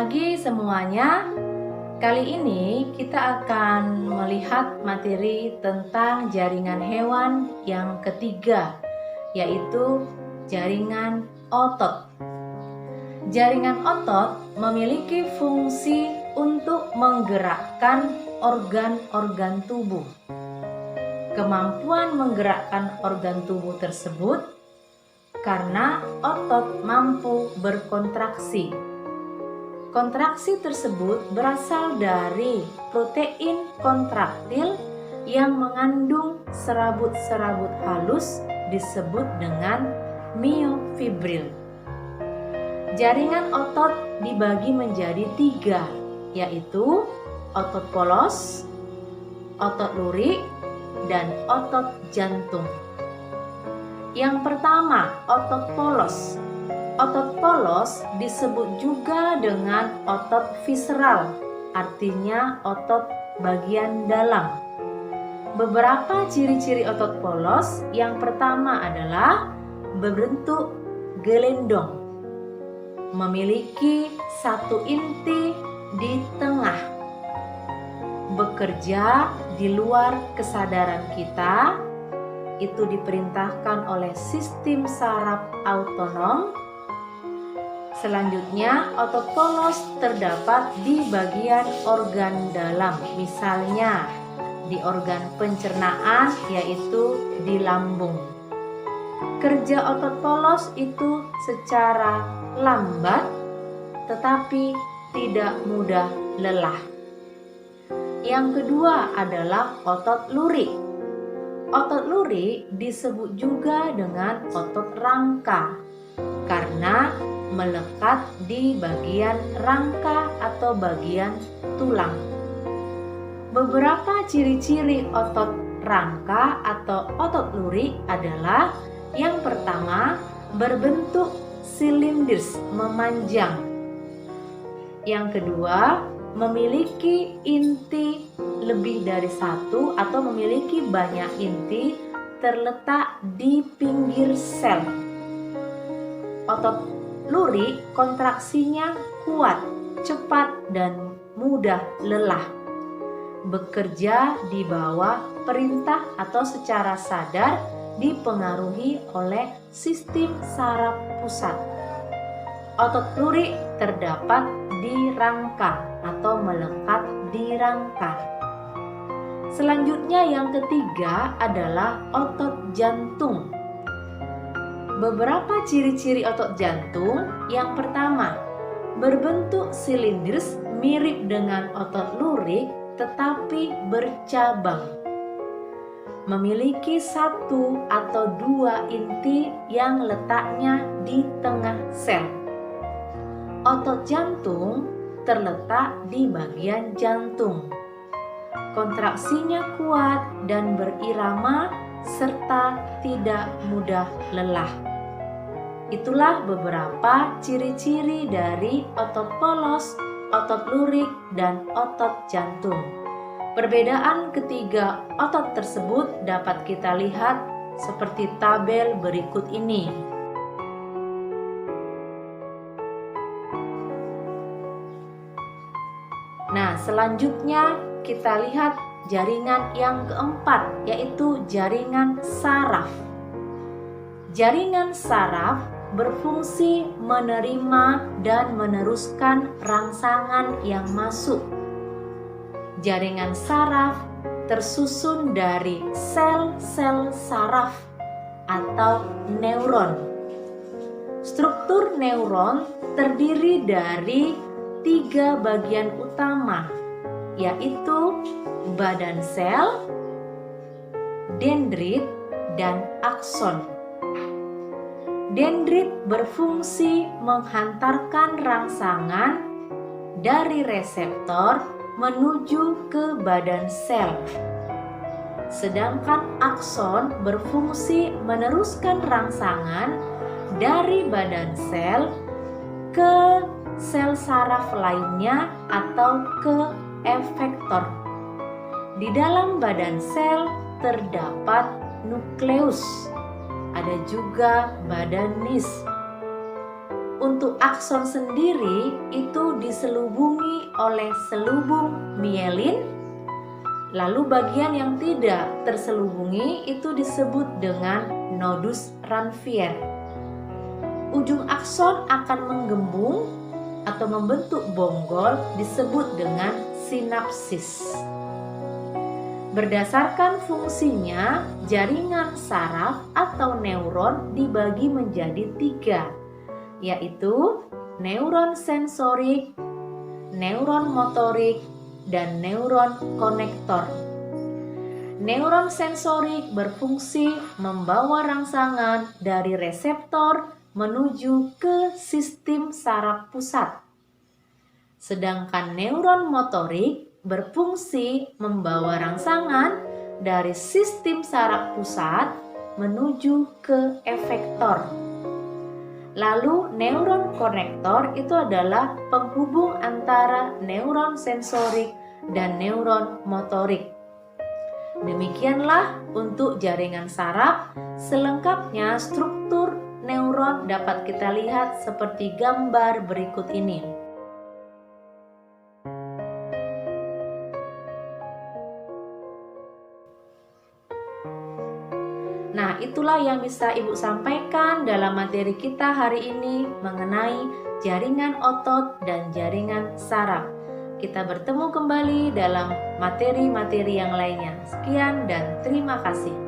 pagi semuanya. Kali ini kita akan melihat materi tentang jaringan hewan yang ketiga, yaitu jaringan otot. Jaringan otot memiliki fungsi untuk menggerakkan organ-organ tubuh. Kemampuan menggerakkan organ tubuh tersebut karena otot mampu berkontraksi. Kontraksi tersebut berasal dari protein kontraktil yang mengandung serabut-serabut halus disebut dengan miofibril. Jaringan otot dibagi menjadi 3, yaitu otot polos, otot lurik, dan otot jantung. Yang pertama, otot polos. Otot polos disebut juga dengan otot visceral, artinya otot bagian dalam. Beberapa ciri-ciri otot polos, yang pertama adalah berbentuk gelendong, memiliki satu inti di tengah, bekerja di luar kesadaran kita, itu diperintahkan oleh sistem saraf autonom. Selanjutnya, otot polos terdapat di bagian organ dalam, misalnya di organ pencernaan, yaitu di lambung. Kerja otot polos itu secara lambat, tetapi tidak mudah lelah. Yang kedua adalah otot lurik. Otot lurik disebut juga dengan otot rangka, karena melekat di bagian rangka atau bagian tulang. Beberapa ciri-ciri otot rangka atau otot lurik adalah yang pertama, berbentuk silindris memanjang. Yang kedua, memiliki inti lebih dari satu atau memiliki banyak inti terletak di pinggir sel. Otot lurik kontraksinya kuat, cepat, dan mudah lelah. Bekerja di bawah perintah atau secara sadar dipengaruhi oleh sistem saraf pusat. Otot lurik terdapat di rangka atau melekat di rangka. Selanjutnya yang ketiga adalah otot jantung. Beberapa ciri-ciri otot jantung. Yang pertama, berbentuk silindris mirip dengan otot lurik tetapi bercabang. Memiliki satu atau dua inti yang letaknya di tengah sel. Otot jantung terletak di bagian jantung. Kontraksinya kuat dan berirama serta tidak mudah lelah. Itulah beberapa ciri-ciri dari otot polos, otot lurik, dan otot jantung. Perbedaan ketiga otot tersebut dapat kita lihat seperti tabel berikut ini. Nah, selanjutnya kita lihat jaringan yang keempat, yaitu jaringan saraf. Jaringan saraf berfungsi menerima dan meneruskan rangsangan yang masuk. Jaringan saraf tersusun dari sel-sel saraf atau neuron. Struktur neuron terdiri dari 3 bagian utama, yaitu badan sel, dendrit, dan akson. Dendrit berfungsi menghantarkan rangsangan dari reseptor menuju ke badan sel. Sedangkan akson berfungsi meneruskan rangsangan dari badan sel ke sel saraf lainnya atau ke efektor. Di dalam badan sel terdapat nukleus, ada juga badan nis. Untuk akson sendiri itu diselubungi oleh selubung mielin. Lalu bagian yang tidak terselubungi itu disebut dengan nodus Ranvier. Ujung akson akan menggembung atau membentuk bonggol disebut dengan sinapsis. Berdasarkan fungsinya, jaringan saraf atau neuron dibagi menjadi 3, yaitu neuron sensorik, neuron motorik, dan neuron konektor. Neuron sensorik berfungsi membawa rangsangan dari reseptor menuju ke sistem saraf pusat. Sedangkan neuron motorik berfungsi membawa rangsangan dari sistem saraf pusat menuju ke efektor. Lalu neuron konektor itu adalah penghubung antara neuron sensorik dan neuron motorik. Demikianlah untuk jaringan saraf. Selengkapnya struktur neuron dapat kita lihat seperti gambar berikut ini. Nah, itulah yang bisa Ibu sampaikan dalam materi kita hari ini mengenai jaringan otot dan jaringan saraf. Kita bertemu kembali dalam materi-materi yang lainnya. Sekian dan terima kasih.